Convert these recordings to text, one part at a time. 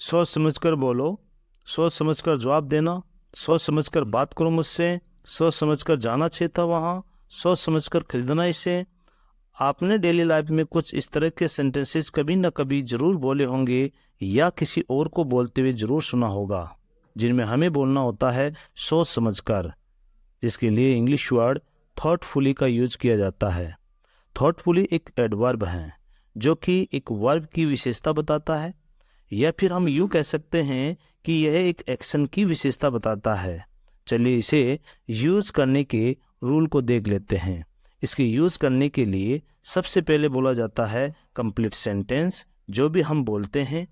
सोच समझकर बोलो, सोच समझकर जवाब देना, सोच समझकर बात करो मुझसे, सोच समझकर जाना चाहिए था वहाँ, सोच समझकर खरीदना इसे। आपने डेली लाइफ में कुछ इस तरह के सेंटेंसेस कभी ना कभी ज़रूर बोले होंगे या किसी और को बोलते हुए ज़रूर सुना होगा, जिनमें हमें बोलना होता है सोच समझकर, जिसके लिए इंग्लिश वर्ड थॉटफुली का यूज किया जाता है। थॉटफुली एक एडवर्ब है जो कि एक वर्ब की विशेषता बताता है, या फिर हम यूँ कह सकते हैं कि यह एक एक्शन की विशेषता बताता है। चलिए इसे यूज़ करने के रूल को देख लेते हैं। इसके यूज़ करने के लिए सबसे पहले बोला जाता है कंप्लीट सेंटेंस, जो भी हम बोलते हैं,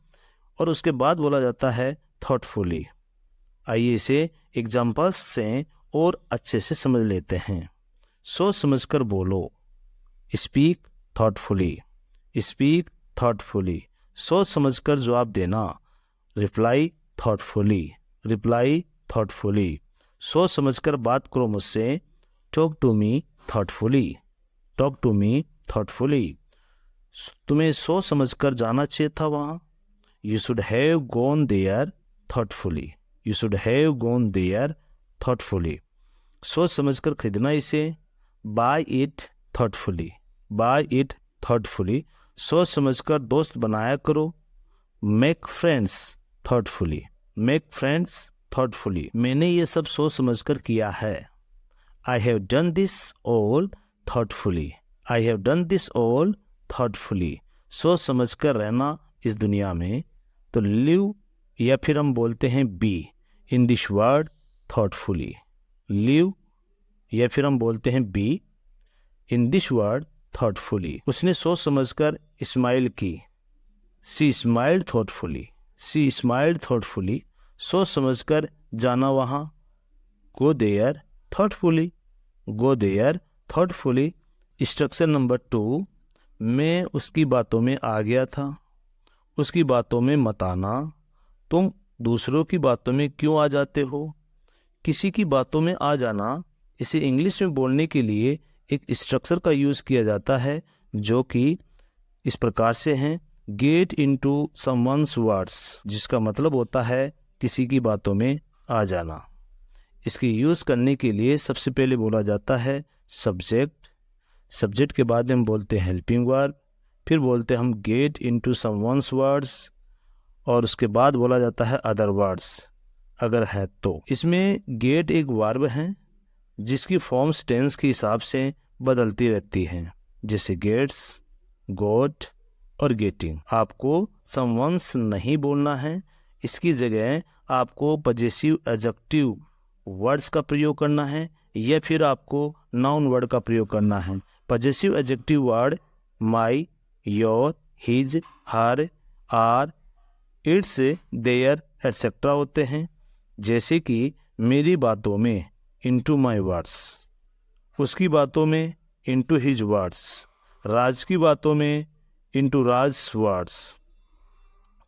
और उसके बाद बोला जाता है थॉटफुली। आइए इसे एग्जाम्पल्स से और अच्छे से समझ लेते हैं। सोच समझकर बोलो, स्पीक थॉटफुली, स्पीक थॉटफुली। सोच समझकर जवाब देना, रिप्लाई थॉटफुली, रिप्लाई थॉटफुली। सोच समझकर बात करो मुझसे, talk to me thoughtfully, talk to me thoughtfully. तुम्हें सोच समझकर जाना चाहिए था वहाँ, you should have gone there thoughtfully, you should have gone there thoughtfully. सोच समझकर खरीदना इसे, buy it thoughtfully, buy it thoughtfully. सोच समझकर दोस्त बनाया करो, make friends thoughtfully, make friends thoughtfully. मैंने ये सब सोच समझकर किया है, I have done this all thoughtfully, I have done this all thoughtfully. सोच समझकर रहना इस दुनिया में, तो लिव या फिर हम बोलते हैं be in this word thoughtfully, live या फिर हम बोलते हैं be in this word thoughtfully. उसने सोच समझकर स्माइल की, she smiled thoughtfully, she smiled thoughtfully. सोच समझकर जाना वहाँ, go there thoughtfully, go there thoughtfully. Instruction number 2, मैं उसकी बातों में आ गया था, उसकी बातों में मत आना। तुम दूसरों की बातों में क्यों आ जाते हो? किसी की बातों में आ जाना, इसे इंग्लिश में बोलने के लिए एक स्ट्रक्चर का यूज़ किया जाता है, जो कि इस प्रकार से हैं, गेट इनटू समवन्स वर्ड्स, जिसका मतलब होता है किसी की बातों में आ जाना। इसकी यूज़ करने के लिए सबसे पहले बोला जाता है सब्जेक्ट, सब्जेक्ट के बाद हम बोलते हैं हेल्पिंग वर्ब, फिर बोलते हैं हम गेट इनटू समवन्स वर्ड्स, और उसके बाद बोला जाता है अदर वर्ड्स अगर है तो। इसमें गेट एक वर्ब है जिसकी फॉर्म्स टेंस के हिसाब से बदलती रहती हैं, जैसे गेट्स, गोट और गेटिंग। आपको समवन्स नहीं बोलना है, इसकी जगह आपको पजेसिव एडजेक्टिव वर्ड्स का प्रयोग करना है, या फिर आपको नाउन वर्ड का प्रयोग करना है। Possessive adjective word my, your, his, her, our, its, their etcetera होते हैं, जैसे कि मेरी बातों में इनटू माई वर्ड्स, उसकी बातों में इनटू हिज वर्ड्स, राज की बातों में इनटू राज वर्ड्स।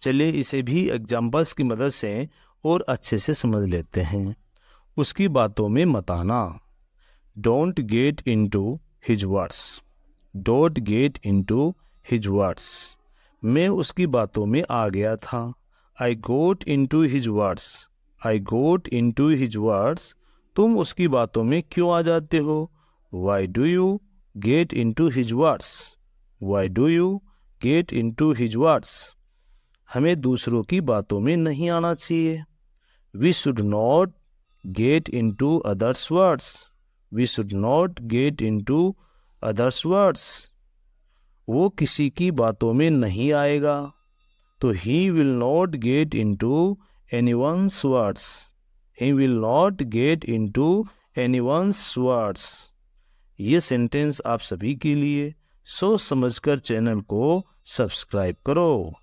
चलिए इसे भी एग्जाम्पल्स की मदद से और अच्छे से समझ लेते हैं। उसकी बातों में मत आना, don't get into his words, don't get into his words. मैं उसकी बातों में आ गया था, I got into his words, I got into his words. तुम उसकी बातों में क्यों आ जाते हो? Why do you get into his words, why do you get into his words. हमें दूसरों की बातों में नहीं आना चाहिए, we should not get into others words, we should not get into others words. वो किसी की बातों में नहीं आएगा, तो he will not get into anyone's words, he will not get into anyone's words. ये सेंटेंस आप सभी के लिए। सोच समझकर चैनल को सब्सक्राइब करो।